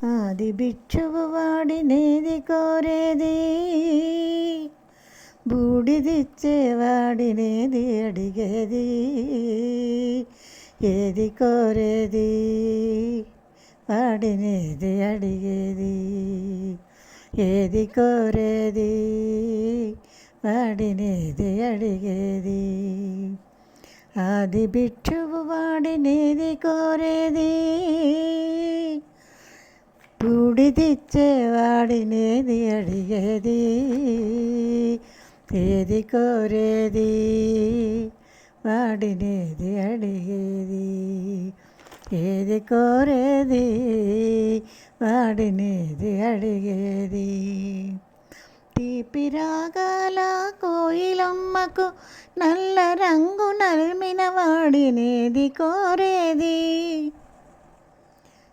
ఆది భిక్షువు వాడినేది కోరేది, బూడిదిచ్చేవాడినేది అడిగేది. ఏది కోరేది వాడినేది అడిగేది, ఏది కోరేది వాడినేది అడిగేది. ఆది భిక్షువు వాడినేది కోరేది, బూడిదిచ్చేవాడినేది అడిగేది. ఏది కోరేది వాడినేది అడిగేది, ఏది కోరేది వాడినేది అడిగేది. తీపి రాగాల కోయిలమ్మకు నల్ల రంగు నలిమిన వాడినేది కోరేది.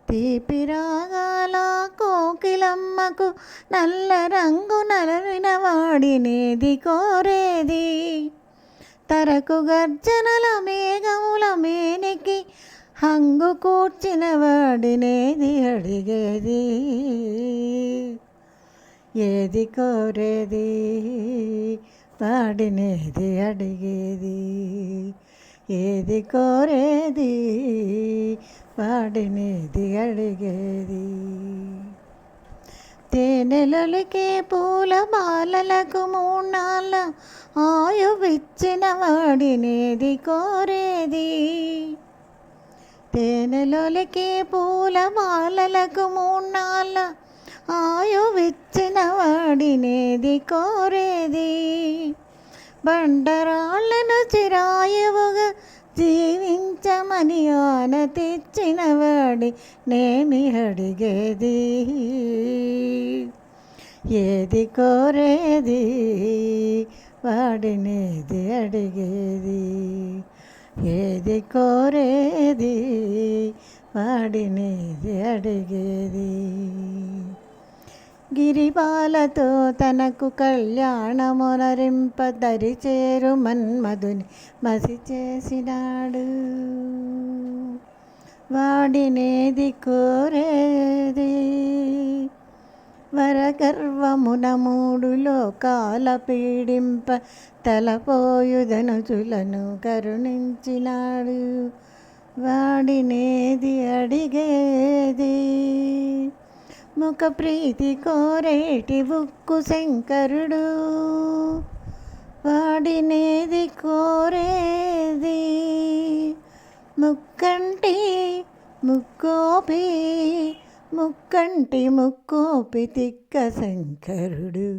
తీపి రాగాల కోకిలమ్మకు నల్ల రంగు నలిమిన వాడినేది కోరేది. తరకు గర్జనల మేఘముల మేనికి హంగు కూర్చిన వాడినేది అడిగేది. ఏది కోరేది వాడినేది అడిగేది, ఏది కోరేది వాడినేది అడిగేది. తేనెలొలికే పూల బాలలకు మూన్నాళ్ళ ఆయువిచ్చిన వాడినేది కోరేది. తేనెలొలికే పూల బాలలకు మూన్నాళ్ళ ఆయువిచ్చిన వాడినేది కోరేది. బండరాళ్లను చిరాయువుగా జీవించమని ఆన తెచ్చిన వాడి నేమి అడిగేది. ఏది కోరేది వాడినేది అడిగేది, ఏది కోరేది వాడినేది అడిగేది. గిరిబాలతో తనకు కళ్యాణమునరింప దరిచేరు మన్మధుని మసి చేసినాడు. వాడినేది కోరేది వరగర్వమున మూడు లోకాల పీడింప తలపోయుధనుజులను కరుణించినాడు. వాడినేది అడిగేది ముఖ ప్రీతి కోరేటి బుక్కు శంకరుడు. వాడినేది కోరేది ముక్కంటి ముక్కోపి, ముక్కంటి ముక్కోపి తిక్క శంకరుడు.